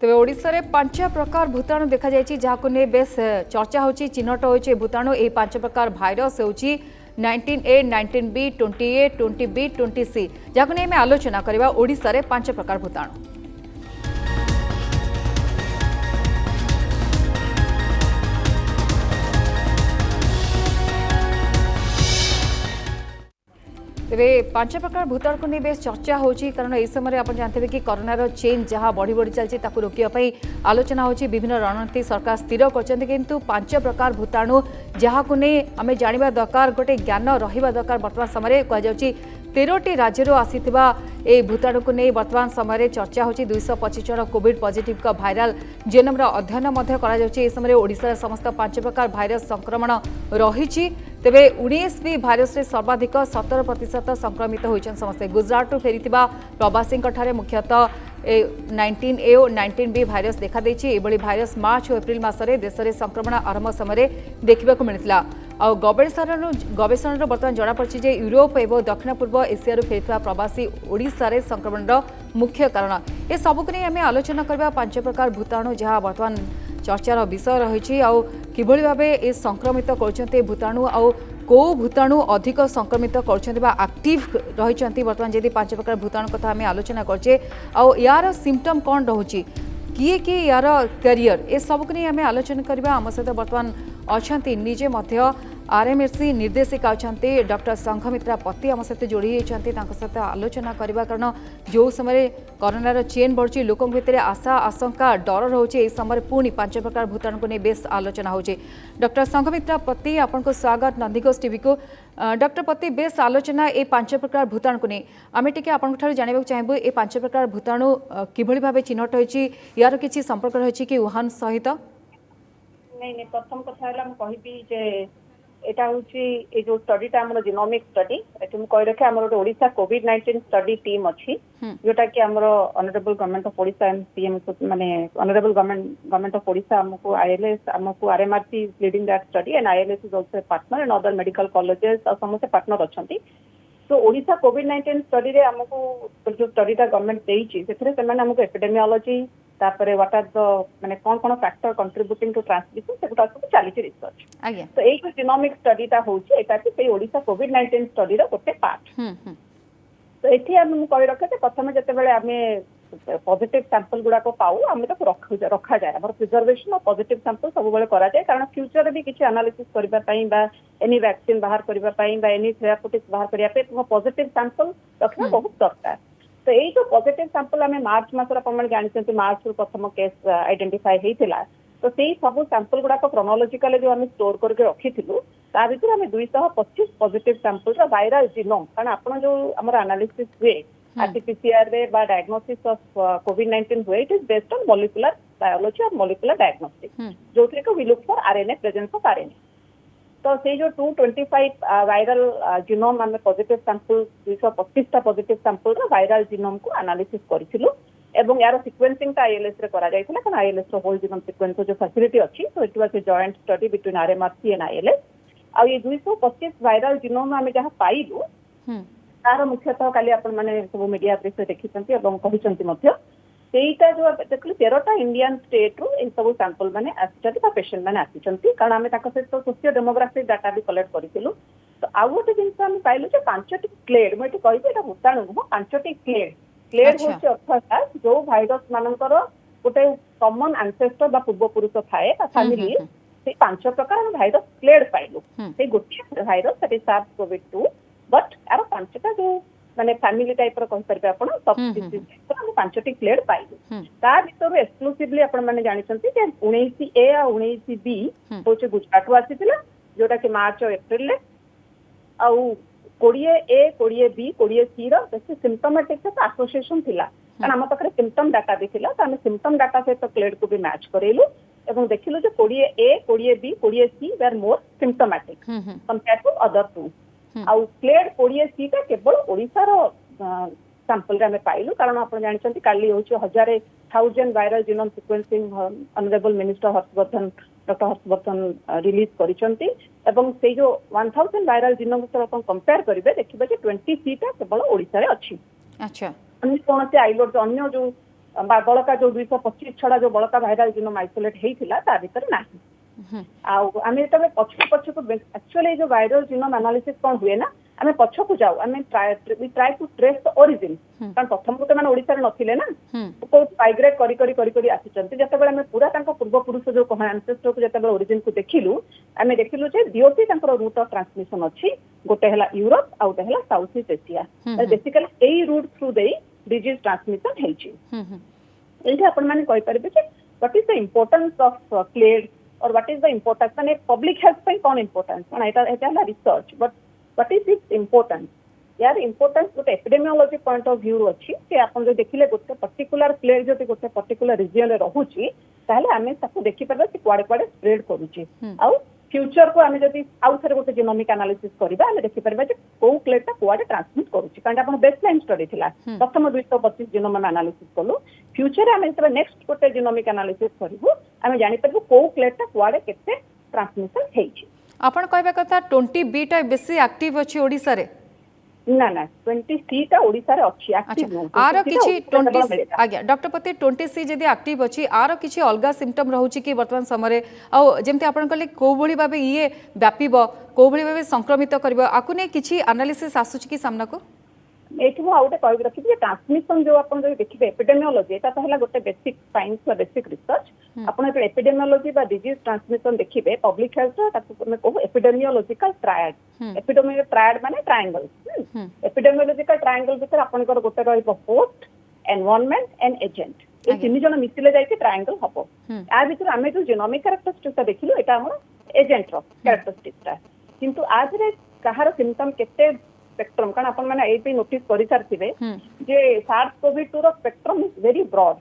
तेज ओडिशा रे 5 प्रकार भूताणु देखा जायछि जाहाको ने बेस चर्चा होछि चिन्हट होछि भूताणु ए 5 प्रकार भाइरस होछि 19A 19B 20A 20B 20C जाहाको ने में आलोचना करबा ओडिशा रे 5 प्रकार भूताणु। तेरे 5 प्रकार भूताणु को नहीं बेस चर्चा होची कारण इस समय आप जानते कि कोरोनार चेन जहाँ बढ़ी बढ़ी चलती रोकने आलोचना होची विभिन्न रणनीति सरकार स्थिर करछन्ते किंतु 5 प्रकार भूताणु जहाँ को नहीं आम जाना दरकार गोटे ज्ञान रहा दरकार वर्तमान समय कहुच्छी 13टी राज्य आसीथिबा ए भूताणु को नहीं वर्तमान समय चर्चा होची 225 जन कोविड पॉजिटिव का भाइराल जेनोम अध्ययन समय ओडिशा समस्त 5 प्रकार भाइरस संक्रमण रही तेबे 19 भी भाइरस रे सर्वाधिक 17% संक्रमित होइछन समस्ते गुजरात फेरी प्रवासी मुख्यतः 19A और 19B भाइरस देखा देछि एबळी भाइरस मार्च और एप्रिल मासरे देश में संक्रमण आरंभ समय देखा मिलता आ गवेषण बर्तमान जनापड़ी जे यूरोप और दक्षिण पूर्व एशिया फेरी प्रवासी ओडिशा रे संक्रमण मुख्य कारण ए सबुक नहीं आम आलोचना करबा 5 प्रकार भूताणु जहाँ बर्तमान चर्चार विषय रही किभली भाबे ए संक्रमित करछन्ते भूताणु आ को भूताणु अधिक संक्रमित करक्टिव रही बर्तमान जदि 5 प्रकार भूताणु कथा आम आलोचना करछे आ यार सिम्पटम कौन रोचे किए किए यार कैरियर ए सबको नहीं आम आलोचना करबा आम सहित बर्तमान अच्छा निजे मध्य आरएमएससी निर्देशिका अच्छा डॉक्टर संघमित्रा पति आम सहित जोड़ी सहित आलोचना करबा कारण जो समय कोरोनार चेन बढ़ुची लोकों भितर आशा आशंका डर रोचे यह समय पुणी 5 प्रकार भूताणु को नहीं बेस आलोचना होचे। डॉक्टर संघमित्रा पति आपको स्वागत नंदीघोष टीवी को। डॉक्टर पति बेस आलोचना ये 5 प्रकार भूताणु को नहीं आम टे आपको जानवा चाहबू ये 5 प्रकार भूताणु किभली भाव चिन्हट होती यार किसी संपर्क रही कि वुहान सहित नहीं प्रथम कथा कहबी जे एटा होची ए जो स्टडीटा हमर जीनोमिक स्टडी एठी हम कहि रखे हमर ओडिशा कोविड-19 स्टडी टीम अछि जोटा कि हमर honourable government of Odisha and PM माने ऑनरेबल गवर्नमेंट ऑफ ओडिशा हमको आईएलएस हमको RMRC is leading that study and ILS is also a partner and other medical colleges और समस्त पार्टनर अछंती। तो ओडिशा कोविड-19 स्टडी रे हमको जो स्टडीटा गवर्नमेंट देइछि सेथरे सेमाने हमको एपिडेमियोलॉजी तापर व्हाट आर द माने कोन कोन फैक्टर कंट्रीब्यूटिंग टू ट्रांसमिशन सेटा सब चलीछि रिसर्च आज्ञा तो एई जीनोमिक स्टडीटा होछि एटा कि से ओडिशा कोविड-19 स्टडी रो गोटे पार्ट तो एठी हम कहि रखे ते प्रथम जते बेले हमें पॉजिटिव सैंपल गुडा को पाऊ हमें तो रखा जाए हमर प्रिजर्वेशन ऑफ पॉजिटिव सैंपल सब बेले करा जाए कारण फ्यूचर भी किछि एनालिसिस करबा पई बा एनी वैक्सीन बाहर करबा पई बा एनी थेराप्यूटिक्स बाहर करिया पे पॉजिटिव सैंपल रखना बहुत दरकार। तो यही जो पॉजिटिव सैंपल आम मार्च मसर आप जानते मार्च प्रथम केस आइडेंटिफाई होता तो से सब सैंपल गुड़ाक क्रोनोलॉजिकली जो आम स्टोर करके रखी ता भर आम 225 पॉजिटिव सैंपल वायरल जीनोम कारण आप जो आम एनालिसिस हुए आरटीपीसीआर रे बा डायग्नोसिस ऑफ कोविड-19 हुए it is based on molecular biology और मॉलिक्यूलर डायग्नोस्टिक जो थे we look for RNA presence of RNA तो से जो 225 वायरल जीनोम आम positive sample 225 positive sample viral genome को एनालिसिस करिथिलु एवं यार सिक्वेंसिंग ता आईएलएस रे करा जायथिला कारण आईएलएस रो होल जीनोम सिक्वेंस जो फैसिलिटी अछि तो it was a joint study between RMRC and ILS आ ये 225 वायरल जीनोम आम जहां पाइलु तार मुख्यतः काली आपण माने सब मीडिया प्रेस देखिसंती एवं कहिसंती मध्य सेटा जो देखली 13टा इंडियन स्टेट रो ए सब सैंपल माने आसिचंती बा पेशेंट माने आसिचंती कारण आमे ताको से तो सोशियो डेमोग्राफिक डाटा भी कलेक्ट करिथिलु तो आउ गोटे जिनस आमे पाइलु जे 5टी क्लेड मते कहिबे एटा भूताणु हो 5टी क्लेड होची अर्थात जो भाइरस मानकर गोटे कॉमन एंसेस्टर बा पूर्व पुरुष थाए बा फैमिली से 5 प्रकार भाइरस क्लेड पाइलु से गोटे virus that is SARS-CoV-2 but यार 5टा जो माने फैमिली टाइप रो कहि परबे आपण सब डिसीज हम 5टी क्लेड पाइलु ता भीतर एक्सक्लूसिवली आपण माने जानिसंती जे 19A आ 19B होचे गुजरात आसीतिला जोटा कि मार्च और एप्रिल ले आ 20A 20B 20C रो बेसी सिम्पटोमेटिक से एसोसिएशन थिला कारण हम पाखरे सिम्पटम डाटा भी थिला त हम सिम्पटम डाटा से तो क्लेड को भी मैच करेलु एवं देखिलु जे 20A 20B 20C were more symptomatic compare to other two आउ क्लेड 20C टा केवल ओडिसा रो सैंपल रे हमें पाइलु कारण आप जानते काली होची 1000 viral genome sequencing honourable minister Harshvardhan doctor Harshvardhan release करिसंती एवं से जो 1000 वायरल जीनोम से अपन कंपेयर करिवे देखिबे जे 20C टा केवल ओडिसा रे अछि। अच्छा अन्य कोनसे आइलोड अन्य जो बड़का जो 225 छड़ा जो बड़का भाइराल जिनोम आइसोलेट होता ता भीतर नहीं आम जो पछक एक्चुअली जो वायरल जिनोम एनालिसिस कौन हुए ना आम पछक जाऊ आम try to trace the origin कारण प्रथम तो मैंने ओडिशा नथिले ना माइग्रेट करी आसिचंती जतबेले आम पूरा पूर्व पुरुष जो कह एंसेस्टर को जतबेले ओरिजिन को देखिलु आम देखिलु जे दियोटी रूट ऑफ ट्रांसमिशन अच्छी गोटे है यूरोप आ गोटे है साउथ ईस्ट एशिया बेसिकली एई route through the disease transmission होती आपण मैंने कहींपारे what is the importance of clade और व्हाट इज द इम्पोर्टेंस माने पब्लिक हेल्थ पे कौन इम्पोर्टेंस माने एटा research but what is its importance यार इम्पोर्टेंस गोटे एपिडेमियोलॉजी पॉइंट ऑफ व्यू अच्छी कि आप जो देखिले गोटे पर्टिकुलर प्लेयर जो गोटे पर्टिकुलर रिजन रे रहुची ताहले आमे ताको देखि परबा कि कुआडे कुआडे स्प्रेड करूची आ फ्यूचर को आमे जदी आउ थरे गोटे जीनोमिक एनालिसिस करबा आमे देखि परबा जे को क्लेटा कुआडे ट्रांसमिट करूची कारण आपण बेसलाइन स्टडी थिला प्रथम 225 जीनोम एनालिसिस कलो फ्यूचर आमे जब नेक्स्ट गोटे जीनोमिक एनालिसिस करबो आमे जानि परबो को क्लेटा कुआडे केते ट्रांसमिशन हेछि आपण कहबा कथा 20B टा बेसी एक्टिव अछि ओडिसा रे ना ना 20C टा ओडिसा रे अछि एक्टिव नो आरो किछि 20 आज्ञा डॉक्टर पति 20C जदी एक्टिव अछि आरो किछि अलगा सिम्पटम रहउछि कि वर्तमान समय रे आ जेमते आपण कहले को भली भाबे ये व्यापीबो को भली भाबे संक्रमित करबो आकु ने किछि एनालिसिस आसुछि कि सामना को एठी मु आउटे कहि रखि जे ट्रांसमिशन जो आपण जो देखिबे एपिडेमियोलॉजी एटा तो हला गोटे बेसिक साइंस बा बेसिक रिसर्च आपण एटा एपिडेमियोलॉजी बा डिजीज ट्रांसमिशन देखिबे पब्लिक हेल्थ ताकू मैं कहू एपिडेमियोलॉजिकल ट्रायड एपिडेमियो ट्रायड माने ट्रायंगल एपिडेमियोलॉजिकल ट्रायंगल भीतर आपनकर गोटे रहइबो होस्ट एनवायरनमेंट एंड एजेंट ए तीन जण मिसिले जाय कि ट्रायंगल हबो आ भीतर आमे जो जीनोमिक कैरेक्टरिस्टिक्स देखिलु एटा हमर एजेंट रो कैरेक्टरिस्टिक्स किंतु आज रे कहार सिम्पटम केते स्पेक्ट्रम कारण आपण माने एपी नोटिस करि सारथिबे जे SARS-CoV-2 रो स्पेक्ट्रम इज वेरी ब्रॉड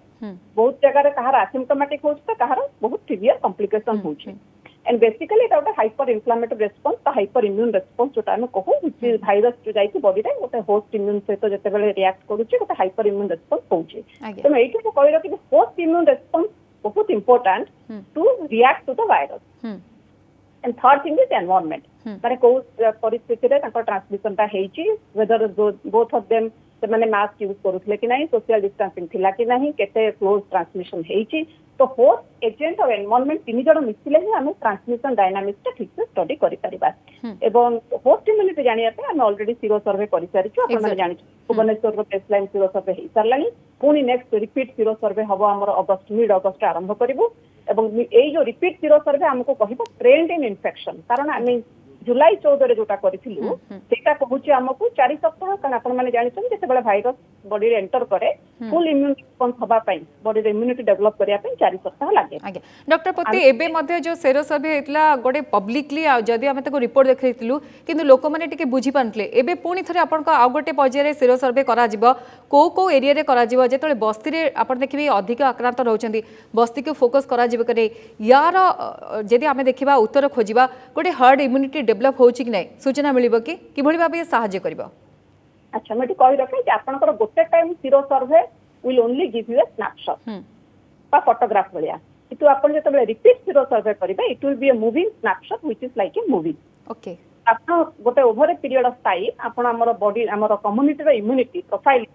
बहुत जगह रे कहार एसिम्प्टोमेटिक होछ त कहार बहुत सीवियर कॉम्प्लिकेशन होछ एंड बेसिकली एटा हाइपर इन्फ्लेमेटरी रेस्पॉन्स ता हाइपर इम्यून रेस्पॉन्स जोटा हम कहू जे वायरस जो जाई कि बॉडी रे गोटे होस्ट इम्यून से तो जते बेले रिएक्ट करूची गोटे हाइपर इम्यून रेस्पॉन्स होउची तो एठी को कहि रखि होस्ट इम्यून रेस्पॉन्स बहुत important to react to the virus and third thing is environment माने को परिस्थिति रे ताको ट्रांसमिशन ता हेची वेदर बोथ ऑफ देम से माने मास्क यूज करूथले कि नहीं सोशल डिस्टेंसिंग थिला कि नहीं केते क्लोज ट्रांसमिशन हेची तो होस्ट एजेंट और एनवायरनमेंट तीन जण मिसिले ही हम ट्रांसमिशन डायनामिक्स टा ठीक से स्टडी करि परिबा एवं होस्ट इम्यूनिटी जानिया पे हम ऑलरेडी सीरो सर्वे करि सारिछु आपण माने जानि भुवनेश्वर रो बेसलाइन सीरो सर्वे हे सरलानी पुनी नेक्स्ट रिपीट सीरो सर्वे हबो हमर अगस्त मिड अगस्त आरंभ करिवो एवं ए जो रिपीट सीरो सर्वे हमको कहिबो ट्रेंड इन इन्फेक्शन कारण आमे जुलाई 14 रे जोटा करिथिलु सेटा कहूची हमको 4 सप्ताह कारण आपण माने जानिछन जते बेला भाइरस बॉडी रे एंटर करे फुल इम्यून रिस्पांस हबा पई बॉडी रे इम्यूनिटी डेवलप करिया पई 4 सप्ताह लागे आगे डॉक्टर पति एबे मध्ये जो सेरो सर्वे हेतला गोटे पब्लिकली जदी हम तको रिपोर्ट देखैतिलु किंतु लोक माने टिके बुझी पानतले एबे पुनी थरे आपण को आ गोटे पर्याय रे सेरो सर्वे करा जिवो को एरिया रे करा जिवो जेतले बस्ती रे आपण देखिबे अधिक आक्रांत रहउचंदी बस्ती को फोकस करा जिवो करे यार जदी हम देखिबा उत्तर खोजिबा गोटे हर्ड इम्यूनिटी डेवलप होउची कि नै सूचना मिलिबो कि किभली भाबे सहाय्य करबो अच्छा मैं कहि रखे जे आपनकर गोटे time sero survey will only give you a snapshot बा फोटोग्राफ भलिया किंतु आपण जतबे रिपीट सीरो सर्वे करिबे it will be a moving snapshot which is like a movie okay आपन गोटे over a period of time आपन हमर बॉडी हमर कम्युनिटी रो इम्यूनिटी प्रोफाइल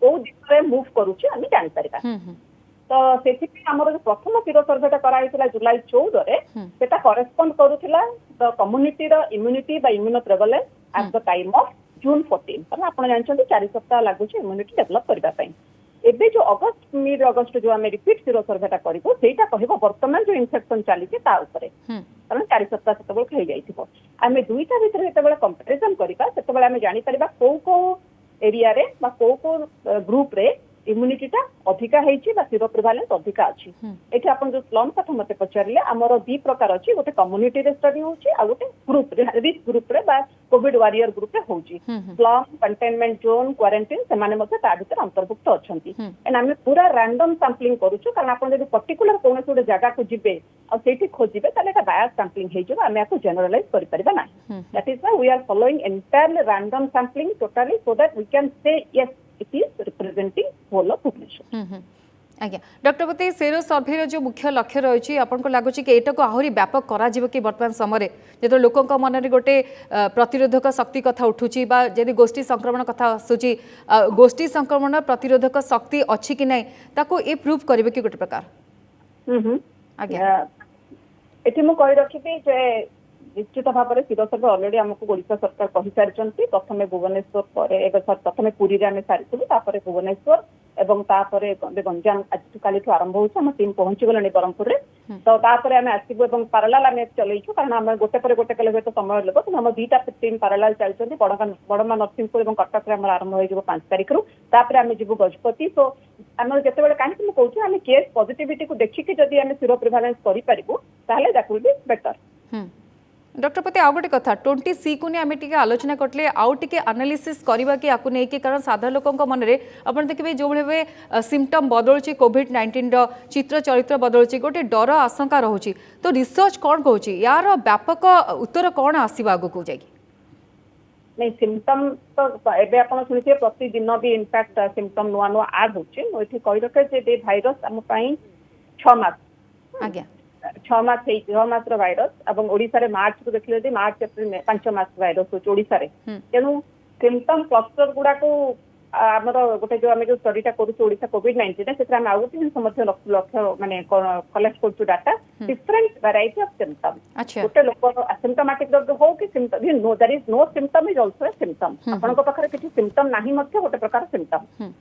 ओ दिसरे मूव करूची हम जानि परिबा तो सेति हमर जो प्रथम सीरो सर्वेटा कराइतिला जुलाई 14 रे सेटा करेस्पोंड करूथिला द कम्युनिटी रो इम्यूनिटी बा immuno prevalence at the time of June 14 पर आपण जानछन 4 सप्ताह लागुची इम्यूनिटी डेवलप करबा पई एबे जो अगस्त मिड अगस्त जो हम रिपीट सीरो सर्वेटा करिवो सेटा कहबो वर्तमान जो इन्फेक्शन चली छै ता ऊपर कारण 4 सप्ताह सेतबेल खै जाइथिबो आमे दुईटा भितर जेतबेल कंपैरिजन करिबा सेतबेल आमे जानि परिबा को एरिया रे बा को ग्रुप रे इम्यूनिटी अधिका हेची बा सीरो प्रिवालेंस अधिका अछि एठी आपण जो स्लम कथा मते पचारले हमरो दी प्रकार अछि गोटे कम्युनिटी रे स्टडी होछि आ गोटे ग्रुप रे रिस्क ग्रुप रे बा कोविड वॉरियर ग्रुप रे होछि स्लम कंटेनमेंट जोन क्वारंटाइन से माने मते ता भीतर अंतर्भुक्त अछंती एंड हम पूरा रैंडम सैंपलिंग करूछु कारण आपण जदि पर्टिकुलर कोन सोडे जगह को जिबे आ सेठी खोजिबे ताले का बायस सैंपलिंग हे जो हम याको जनरलाइज करि परिबा ना that is why we are following entirely random sampling totally so that we can say yes it is representing whole of population आज्ञा डॉक्टर पति सेरो सर्भे जो मुख्य लक्ष्य रही आपको लगुच कि यहाँ को आहरी व्यापक करा कि वर्तमान समय जो लोकों मन में गोटे प्रतिरोधक शक्ति कथा उठुची जदि गोष्ठी संक्रमण कथा आसूची गोष्ठी संक्रमण प्रतिरोधक शक्ति अच्छी कि नहीं ताको ये प्रूव करेंगे कि गोटे प्रकार आज्ञा एठी मु कहि रखिबी जे निश्चित भाव में सीरो सर्वे अलरेडी आमको ओडिशा सरकार कहि सारिचंती प्रथमे भुवनेश्वर परे प्रथमे पुरी रे आमे सारिथिलु तापरे भुवनेश्वर एवं तापरे गंजाम आज काली आरंभ होछि हम टीम पहुंची गलनी बरमपुर रे तो तापरे आमे आसीबो एवं पैरेलल आमे चलैछु कारण हम गोटे पर गोटे कले तो समय लेबो तो हम दुईटा टीम पैरेलल चलचंती बड़मा नरसिंहपुर एवं कटक रे हमर आरंभ होई जिवो 5 तारिख रु तापरे आमे जिवो गजपति तो आमे जते बेले काहे हम कहछु आमे केस पॉजिटिविटी को देखि कि जदी आमे सीरो प्रिवालेंस करि परिबो ताहले that will be better doctor पति आउ गोटे कथा 20C को आम टे आलोचना करते आउ टे एनालिसिस करवा कि आपको नहीं कारण साधारण लोकों मन में आप देखिए जो भाव सिम्पटम बदलुची कोविड-19 चित्र चरित्र बदलुची गोटे डर आशंका रोचे तो रिसर्च कौन कौन यार व्यापक उत्तर कौन आसवा आगू जाए नहीं सिम्पटम तो एबे आपण सुनिथे प्रतिदिन भी इनफैक्ट सिम्पटम नुआ नुआ आड होचे मोठी कहि रखे जे भाइरस हम पई 6 मास आज्ञा 6 मास भाइरस एवं ओडिसा रे मार्च को देखले जे मार्च एप्रिल में 5 मास भाइरस हो ओडिसा रे तेनु सिम्पटम क्लस्टर गुडा को हमर गोटे जो हमें जो स्टडीटा करू ओडिसा कोविड-19 से हम आउट इन समझ लक्ष्य माने कलेक्ट करछु data different variety of symptom गोटे लोक असिम्प्टोमेटिक हो कि symptom no there is no symptom is also a symptom आपन को पाखरे किछि सिम्पटम नाही मध्य गोटे प्रकार सिम्पटम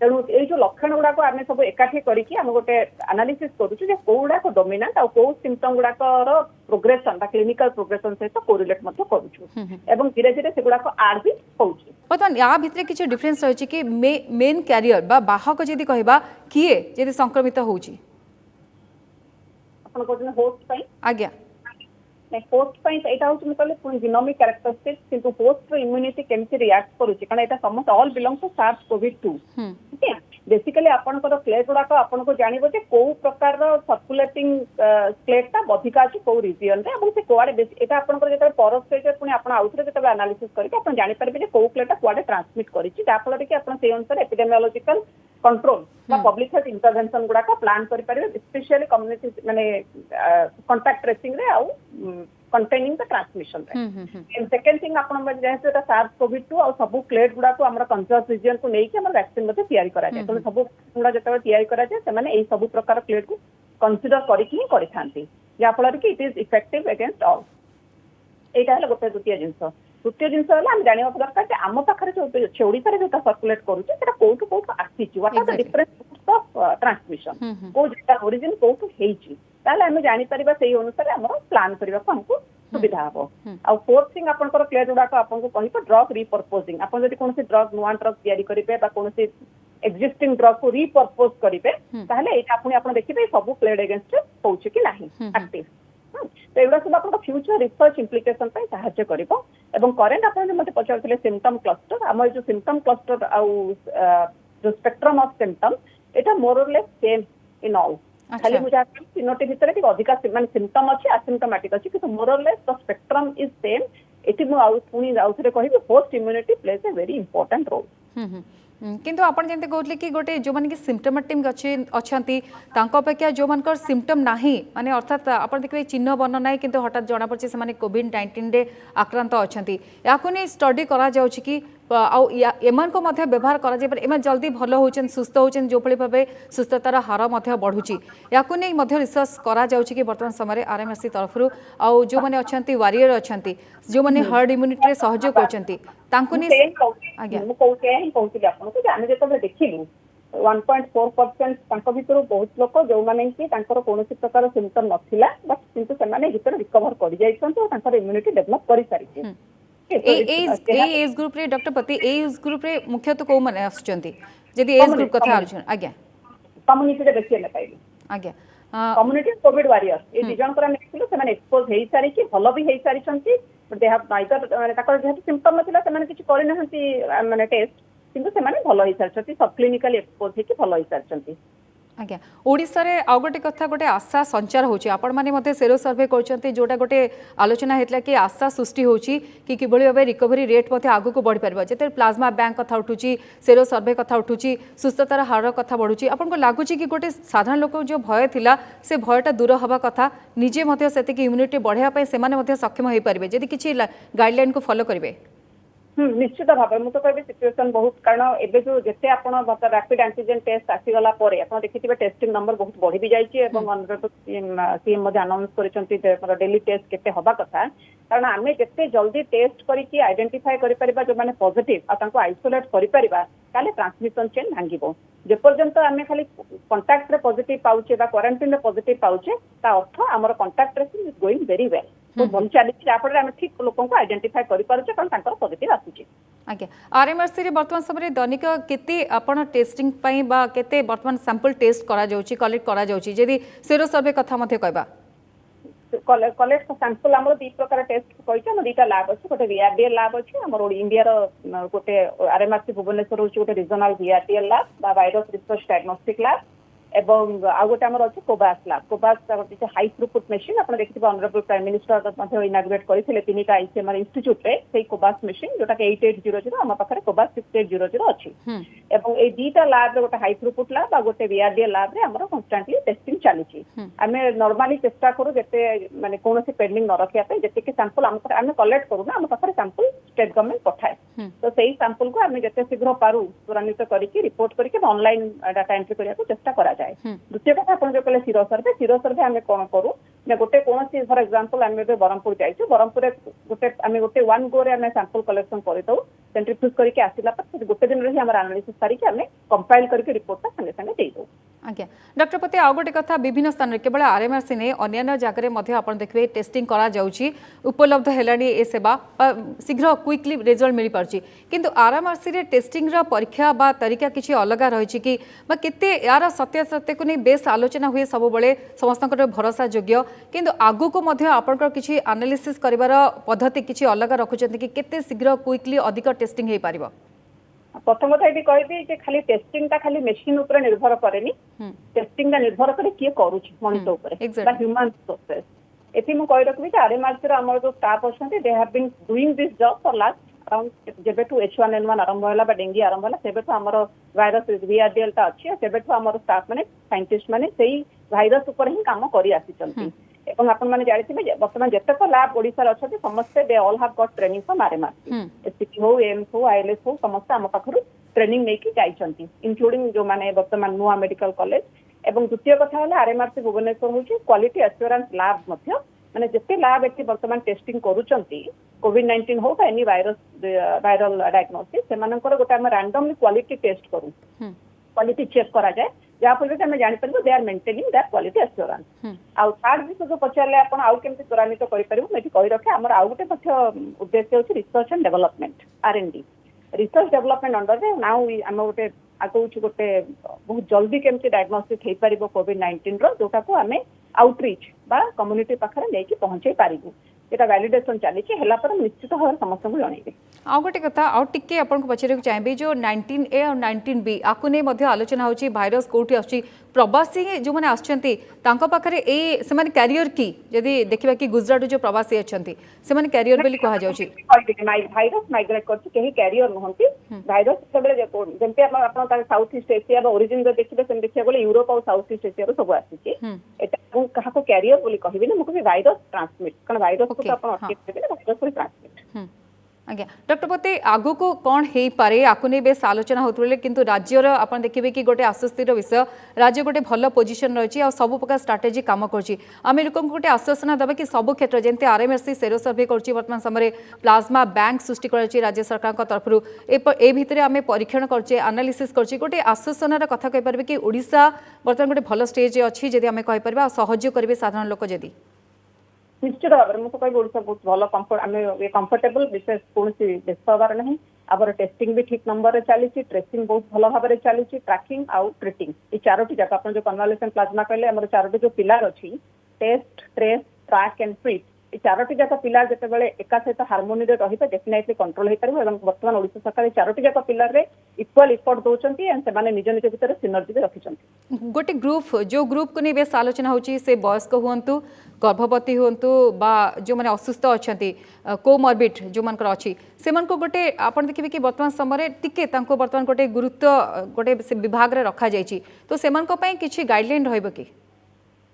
तेणु ये जो लक्षण गुड़ाक आम सब एकाठी करके आम गोटे एनालिसिस करूँ जे कौ गुड़ाक डोमिनांट आ कौ सिम्पटम गुड़ाकर प्रोग्रेसन बा क्लिनिकल प्रोग्रेसन सहित कोरिलेट करूँ एवं धीरे धीरे से गुड़ाक आड भी होउछि बर्तमान या भितर किछि डिफरेंस रही कि मेन कैरियर बा बाहक जदि कहबा किए जदि संक्रमित होउछि अपन कहते होस्ट पई आज्ञा होस्ट पई एटा होछि कहले पुनी जीनोमिक कैरेक्टरिस्टिक्स किंतु होस्ट रो इम्यूनिटी केमति रिएक्ट करूछि कारण एटा समस्त ऑल बिलोंग टू SARS-CoV-2 ठीक है बेसिकली आपनकर प्लेट गुड़ाक आपनको जानिबो जे को प्रकार रो सर्कुलेटिंग प्लेटटा अधिका अछि को रीजन रे एवं से कोआडे एटा आपनकर जेते परस स्टेज पुनी आपण आउथरे जेते एनालिसिस करके आपण जानि परबे जे को प्लेटटा कोआडे ट्रांसमिट करिछि ताफल रे कि आपण से अनुसार एपिडेमियोलॉजिकल कंट्रोल बा पब्लिक हेल्थ इंटरवेंशन गुड़ाक प्लान करि परिबे स्पेशली कम्युनिटी माने कांटेक्ट ट्रेसिंग रे आउ containing the transmission and second thing आपण जेहेतु एटा SARS-CoV-2 और सब क्लेट गुडा को हमरा कंजर्व रीजन को नेकी हमरा वैक्सीन मध्ये तैयारी करा जाय तो सब गुडा जतबे तैयारी करा जाय से माने एई सब प्रकार क्लेट को कंसीडर करिकि ही करिथांती या फलर कि it is effective against all एटा हला गोटे द्वितीय जिंस हला हम जानिबा दरकार जे आम पाखरे जो ओडिसा रे जो सर्कुलेट करूचे सेटा कोठु कोठु आसीची what are the difference of transmission को जेटा ओरिजिन कोठु हेची ताले हम जानि परिबा सेही अनुसार हमर प्लान करबा को हमको सुविधा हबो आ फोर्थ थिंग आपनकर क्लियर गुडा को आपनको कहिबो ड्रग रिपर्पोजिंग आपन जदि कोनसे ड्रग नुवा ड्रग तयारी करिबे बा कोनसे एक्जिस्टिंग ड्रग को रिपर्पोज करिबे ताले एटा आपण देखिबे सब क्लेड अगेंस्ट होउछ कि नाही एक्टिव तो एवडा सब आपन फ्यूचर रिसर्च इंप्लिकेशन पे सहायता करिवो एवं करेंट आपन मते पचारथिले सिम्पटम क्लस्टर हमर जो सिम्पटम क्लस्टर आ जो स्पेक्ट्रम ऑफ सिम्पटम एटा मोर और लेस सेम इन ऑल खाली मुझे तीनोटी भितर कि अधिका माने सिम्पटम अछि असिम्प्टोमेटिक अछि कि मोर और less the spectrum is same एटी मु आउ पुनी आउथरे कहिबे host immunity plays a very important role किंतु आपण जेंते कहले कि गोटे जो माने कि सिम्प्टोमेटिक अछंती तांको अपेक्षा जो मानकर सिम्पटम नाही माने अर्थात आपण देखबे चिन्ह बन्न नाही किंतु हठात जणा पड़छि से माने कोविड-19 रे आक्रांत अछंती याकु नै स्टडी करा जाउछि कि आउ एमन को मध्य व्यवहार करा जाय पर एमन जल्दी भलो होचन सुस्थ होचन जो भली भाबे सुस्थतार हार मध्य बढ़ुछि याकु नै मध्य रिसर्च करा जाउछि कि वर्तमान समय आरएमएससी तरफरु आउ जो माने अछंती वारियर अछंती जो माने हर्ड इम्यूनिटी रे सहयोग करछंती तांको नै आज्ञा मु कहते हैं कहते आपन को जाने जेतो देखिलु 1.4% तांको भितर बहुत लोक जो माने कि तांकर कोनोसी प्रकार सिम्पटम नथिला बट किंतु से माने भितर रिकवर करि जाइछन तो तांकर इम्यूनिटी डेवलप करि सारिछे एज ग्रुप रे डॉक्टर पति एज ग्रुप रे मुख्यतः को माने आछंती जदि एज ग्रुप कथा आलोचना आज्ञा कम्युनिटी रे देखिए न पाइबे आज्ञा कम्युनिटी कोविड वारियर ए दिजन करा नेक्सिलो से माने एक्सपोज हेई सारी कि भलो भी हेई सारी छंती बट दे हैव नाइदर माने ताकर जेहेतु सिम्पटम नथिला से माने किछि करि नहंती माने टेस्ट किंतु से माने भलो हेई सारी छंती सब क्लिनिकली एक्सपोज हे कि भलो हेई सारी छंती आज्ञा ओडिशा रे आउ गोटे कथा गोटे आशा संचार होची आपण माने मते सेरो सर्वे करचंती जोटा गोटे आलोचना हेतला कि आशा सृष्टि होची कि किबळी भाबे रिकवरी रेट मते आगु को बढ़ी परबा जेते प्लाज्मा बैंक कथा उठुची सेरो सर्वे कथा उठुची सुस्थतार हार कथा बढ़ुची आपण को लागुची कि गोटे साधारण लोक जो भय थिला से भयटा दूर हवा कथा निजे मते सेते कि इम्यूनिटी बढ़िया पय से माने मते सक्षम होई परबे जदि किछि गाइडलाइन को फॉलो करबे निश्चित भाव मुझे कहबी सिचुएशन बहुत कारण एबे जो जते आपण रैपिड एंटीजन टेस्ट आसीगला परे आपण देखिथिबे टेस्टिंग नंबर बहुत बढ़ी भी जाइए एवं अनुरोध सीएम अनाउंस करिसंती डेली टेस्ट केते हवा कथा कारण आमे जते जल्दी टेस्ट करके आइडेंटिफाई करि परिबा जो माने पॉजिटिव आ तांको आइसोलेट करि परिबा ताले ट्रांसमिशन चेन भांगिबो जे पर्यंत आमे खाली कांटेक्ट रे पॉजिटिव पाउचे बा क्वारंटाइन रे पॉजिटिव पाउचे ता अर्थ हमर contact tracing is going very well तो भल चली आपण आमे ठीक लोकन को आइडेंटिफाई करि पारुचे कारण तांकर पॉजिटिव आसुचे आज्ञा आरएमआरसी रे वर्तमान समय दैनिक केते आपण टेस्टिंग पई बा केते वर्तमान सैंपल टेस्ट करा जाउची कलेक्ट करा जाउची जेदी सेरो सर्वे कथा मध्ये कहबा कलेक्ट सैंपल आम दी प्रकार टेस्ट कही दुटा लैब अच्छे गोटे वीआरडीएल लैब अच्छे आम इंडिया गोटे आरएमआरसी भुवनेश्वर हूँ गोटे regional VRDL lab virus research diagnostic lab एवं आउ गोटे आम अच्छे कोबास लैब कोबास गोटे हाई थ्रूपुट मेसीन आप देखिए ऑनरेबल प्राइम मिनिस्टर इनाग्रेट करते 3टा आईसीएमआर इंस्टीट्यूट रे से कोबास मेसीन जोटा 8800 आम पाखे कोबास 6800 अच्छी एवं ए दुटा लैब गोटे हाई थ्रूपुट लैब आ गोटे वीआरडीएल लैब रे हमर कन्स्टेंटली टेस्टिंग चली आम नॉर्मली चेष्टा करूँ जिते माने कौन पेंडिंग न रखा जितकी सैंपल आम कलेक्ट करूँ आम पाखे सैंपल स्टेट गवर्नमेंट पठाए तो सही सैंपल को आम जिते शीघ्र पारू त्वरान्वित करके रिपोर्ट करके ऑनलाइन डाटा एंट्री करने चेष्टा करा जाए द्वितीय कथा आप जो कहले सीरो सर्वे आम कौन करूँ गोटे कौन फॉर एग्जांपल आम ब्रह्मपुर जाइए ब्रह्मपुर गोटे वन गो रे सैंपल कलेक्शन करदे सेंट्रीफ्यूज करके आसला गोटे दिन रही एनालिसिस सारिक आम कंपाइल करके रिपोर्ट संगे संगे देदे आज्ञा डॉक्टर पति आउ गोटे कथा विभिन्न स्थान में केवल आरएमआरसी ने अन्य जगह आप देखिए टेस्टिंग करा जाउची उपलब्ध हेलानी ए सेवा शीघ्र क्विकली रिजल्ट मिल पार्ची किंतु आरएमआरसी रे टेस्टिंग रा परीक्षा बा तरीका किछि अलग रही कि बा केते यार सत्य को नहीं बेस आलोचना हुए सब बळे समस्त भरोसा योग्य किंतु आगु को मध्य आपनकर किछि एनालिसिस करिवार पद्धति किछि अलग रखुचंती कि केते शीघ्र क्विकली अधिक टेस्टिंग हे पारिबो प्रथम कथा ये कहबी खाली टेस्टिंग टा खाली मेसीन ऊपर निर्भर करेनी टेस्टिंग टा निर्भर करे किए करूची मनुष्य ऊपर बा ह्यूमन प्रोसेस एथि मु कहि रखबी जे आरएमआरसी रो हमर जो स्टाफ अछंती they have been doing this job for last around जेबेठू H1N1 आरंभ होला बा डेंगी आरंभ होला सेबेठू हमर वायरस वीआरडीएल टा अछि सेबेठू हमर स्टाफ माने साइंटिस्ट माने सेही वायरस ऊपर ही काम करि आसीचंती एवं आपण माने जानिथिबे वर्तमान जतक लैब ओडिसा अछंती समस्त they all have got training from RMRC SPT हो एम्स हो आईएलएस हो समस्त हम पाखरु ट्रेनिंग नेकी जाइछंती इंक्लूडिंग जो माने वर्तमान नुआ मेडिकल कॉलेज एवं द्वितीय कथा होला आरएमआरसी भुवनेश्वर होची क्वालिटी एश्योरेंस लैब मध्य माने जते लैब एठी वर्तमान टेस्टिंग करूचंती कोविड-19 हो बा एनी वायरल डायग्नोसिस सेमानकर गोटे हम रैंडमली क्वालिटी टेस्ट करू क्वालिटी चेक करा जाए जहाँ फल आम जापर they are maintaining that quality assurance आउ थर्ड विषय जो पचारे आप आउ केमती त्वरान्वित करें कही रखे आम आउ गोटे उद्देश्य होची research and development R&D research development under रे नाउ आम गोटे आगो गोटे बहुत जल्दी केमती डायग्नोस्टिक हो पार कोविड-19 जोटा को आम आउटरीच बा कम्युनिटी पाखे नहीं पहुंचे पारिबु एटा वैलिडेशन चली निश्चित भाव समस्त जनइबे आउ गोटे कथा आउ टिके आपको पचारे चाहिए जो 19A और 19B आपको नहीं आलोचना होची भाइरस कोठी आछी प्रवासी जो मैंने आछंती तांको पाखरे ए से माने कैरियर की यदि देखिबा कि गुजरात जो प्रवासी अछंती से माने कैरियर बेली कहा जाउची भाइरस माइग्रेट करछि केही कैरियर नहंती भाइरस सबले जेंते आपण तार साउथ ईस्ट एशिया रो ओरिजिन रो देखिबे सेम देखिया बोले यूरोप और साउथ ईस्ट एशिया रो सब आछि एटा कहा को कैरियर बोली कहबी ना मुको भाइरस ट्रांसमिट कारण भाइरस को आपण अटके देबे भाइरस को ट्रांसमिट आज्ञा डॉक्टर पते आगु को कौन हो पारे आपको नहीं बेस आलोचना होते किंतु राज्यर आप देखिए कि गोटे आश्वस्तिर विषय राज्य गोटे भल पोजिशन रही है सब प्रकार स्ट्राटेजी काम करम लोक गोटे आश्वासन देवा कि सब क्षेत्र जमी आरएमआरसी सेरो सर्वे कर वर्तमान समय प्लाज्मा बैंक सृष्टि कर राज्य सरकार तरफ ए भितर आम परीक्षण करचे एनालिसिस करचे गोटे आश्वासन कथा कहीपर कि ओडिशा बर्तमान गोटे भल स्टेज अच्छी जदि आम कहीपर सहयोग करेंगे साधारण लोक जदि निश्चित भाव में मुझे कहबी ओडिशा बहुत भल कंफर्टेबल विशेष कौन देश हबार ना आबर टेस्टिंग भी ठीक नंबर चली ट्रेसिंग बहुत भल भाव में चली ट्रैकिंग आउ ट्रिटिंग ये चारोटी जाक आप जो कन्वालेसेंट प्लाज्मा कहले आम चारोटी जो पिलार अच्छी test trace track and treat चारोटी जाक पिला जितेबाला एका सहित हार्मोनी रही डेफिनेटली कंट्रोल हो पार और बर्तमान ओडिशा सरकार चारोटी जाक पिलार इक्वाल इफर्ट दौरान से निज निज भितर सिनर्जी भी रखिंट गोटे ग्रुप जो ग्रुप को नहीं बेस आलोचना होची से वयस्क हुंतु गर्भवती हुंतु बा जो माने असुस्थ अछंती कोमॉर्बिड जो मानकर अछि सेमन को गोटे आपण देखिबे कि वर्तमान समय टिके तांको वर्तमान गोटे गुरुत्व गोटे से विभाग रे रखा जायछि तो सेमन को पई किछि गाइडलाइन रहइबो कि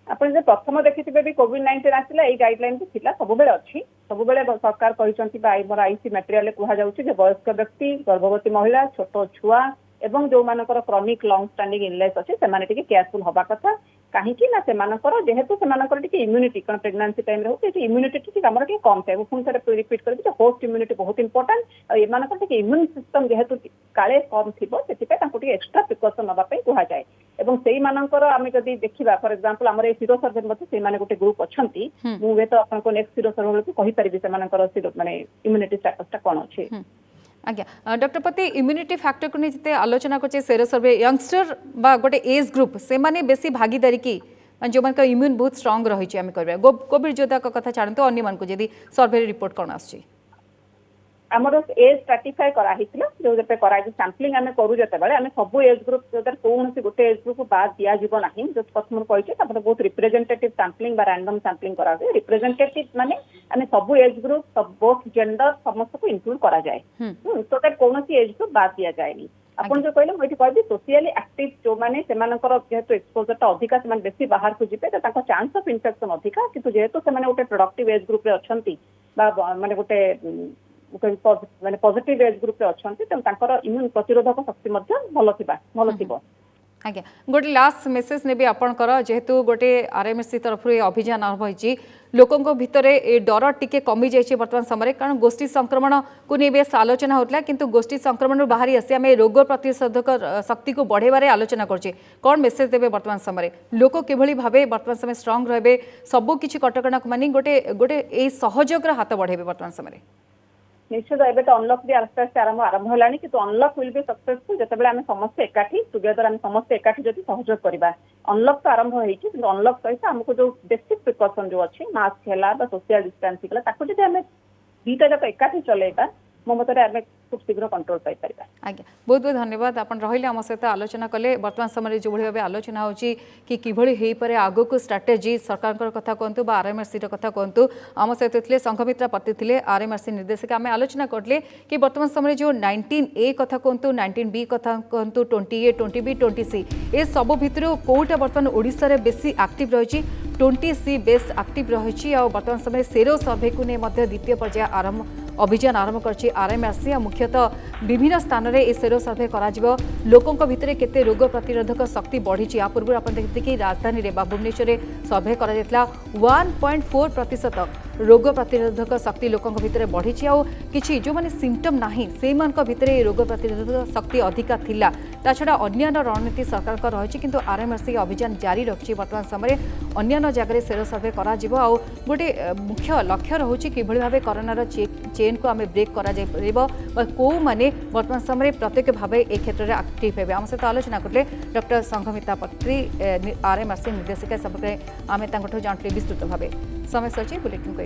आपण जे प्रथम देखिथिबे भी कोविड-19 आसिला एई गाइडलाइन भी थिला सब बेले अछि सब बेले सरकार कहिसंती बा मोर आईसी मटेरियल कुहा जाउछि जे वयस्क व्यक्ति गर्भवती महिला छोट छुआ एवं जो मानकर क्रॉनिक लॉन्ग स्टैंडिंग इलनेस अछि से माने टिके केयरफुल होबा कथा कहीं ना से जेहेतु से इम्यूनिटी कौन प्रेगनेंसी टाइम रोचे इम्यूनिटी ठीक आम कम थे पुणी थे रिपीट कर होस्ट इम्यूनिटी बहुत इंपोर्टेंट और इम्यून सिस्टम जेहेतु काले कम थी से एक्सट्रा प्रिकसन नापी कहुए और से आम जब देखा फॉर एग्जांपल आम सीरो सर्वे से गोटे ग्रुप अच्छा मुझे तो आपको नेक्स्ट सीरो सर्वे को कहीपरि से माने इम्यूनिटी स्टेटस कौन अच्छे आज्ञा डॉक्टर पति इम्यूनिटी फैक्टर को नहीं जिते आलोचना करछे सेरो सर्वे यंगस्टर बा गोटे एज ग्रुप से माने बेसी भागीदारी की जो मन का इम्यून बहुत स्ट्रांग रही है आम कर कोविड योद्धा का कथा छाड़ते अन्य मन को जदि सर्वे रिपोर्ट कौन आछी आमर एज स्ट्राटिफाई कराइला जो जब कराई सैंपलिंग आम करूँ जितेबाला आम सब एज ग्रुप कौन गोटे एज ग्रुप बाद दिज्व ना जो प्रथम कही बहुत रिप्रेजेंटेटिव सैंपलिंग रैंडम सैंपलिंग करा रिप्रेजेंटेटिव माने आम सब एज ग्रुप बोथ जेंडर समस्त को इनक्लूड करा जाए तो कौन एज ग्रुप बाद दि जाए आपन जो कहले मुझे कहबी सोशली एक्टिव जो माने जेहेतु एक्सपोजर टा अधिका से बेसी बाहर को जिबे तो चांस ऑफ इन्फेक्शन अधिका किंतु जेहेतु से गोटे प्रोडक्टिव एज ग्रुप रे अछंती बा माने गोटे माने पॉजिटिव एज ग्रुप रे अछंती तेणु इम्यून प्रतिरोधक शक्ति भल थी आज्ञा गोटे लास्ट मेसेज ने भी आपणकर जेहेतु गोटे आरएमएससी तरफ अभियान आरंभ होती लोकों भितर ए डर टिके कमी जाइए वर्तमान समय कारण गोष्ठी संक्रमण को नहीं बेस आलोचना होता किंतु गोष्ठी संक्रमण बाहरी आसी आम रोग प्रतिरोधक शक्ति को बढ़ेबार आलोचना करछे कौन मेसेज देवे वर्तमान समय लोक किभली भाबे वर्तमान समय स्ट्रांग रहे सबू किछि कटकणा को मानी गोटे गोटे ए सहयोग हाथ बढ़ेबे वर्तमान समय निश्चित एबे तो अनलॉक भी आस्ते आस्ते आरंभ होलानी कि अनलॉक विल बी सक्सेसफुल जतबेले आम समस्त एकाठी टुगेदर आम समस्त एकाठी जदि सहयोग करबा अनलॉक तो आरंभ होईछि कि अनलॉक सहित हमको जो बेसिक प्रिकॉशन जो अछि मास्क हैला बा सोशल डिस्टेंसिंग हैला ताको जदि आम दीटा जक एकाठी चलेबा मो मतरे आम खूब शीघ्र कंट्रोल पाई परिबा आज्ञा बहुत बहुत धन्यवाद आपण रहिले आम सहित आलोचना कले वर्तमान समय जो भाव आलोचना होची कि किभली हेई परे आगो को स्ट्रेटेजी सरकार कथा कहतु बा आरएमआरसी कथा कहतु आम सहित थे संघमित्रा पति थे आरएमआरसी निर्देशक आम आलोचना करले कि वर्तमान समय जो 19A कथा कहतु 19B कथा कहतु 20A 20B 20C ए सब भितर कोटा वर्तमान ओडिशा रे बेसी एक्टिव रही 20C बेस एक्टिव रही वर्तमान समय सेरो सर्वे को नहीं द्वितीय पर्याय अभियान आरंभ कर आरएमआरसी मुख्यतः विभिन्न स्थान में ए सेरो सर्वे करा लोकों भितर केते रोग प्रतिरोधक शक्ति बढ़ी या पूर्व आप देखते कि राजधानी में भुवनेश्वर सर्वे कर 1.4% रोग प्रतिरोधक शक्ति लोकों भितर बढ़ी कि जो मैंने सिम्पटम नाही से भितर रोग प्रतिरोधक शक्ति अधिका थिला ता छड़ा अन्य रणनीति सरकार रही किंतु आरएमआरसी अभियान जारी रखी वर्तमान समय अन्य जगह सेरो सर्वे करा गोटे मुख्य लक्ष्य रोचे कि भाव कोरोनार चेन को आम ब्रेक कर कौ मैंने वर्तमान समय प्रत्येक भाव ए क्षेत्र में एक्टिव हे आम सहित आलोचना करले डॉक्टर संघमित्रा पत्री आरएमआरसी निर्देशिका संपर्क में आम जानते विस्तृत भाव समय सचिव बुलेटिन को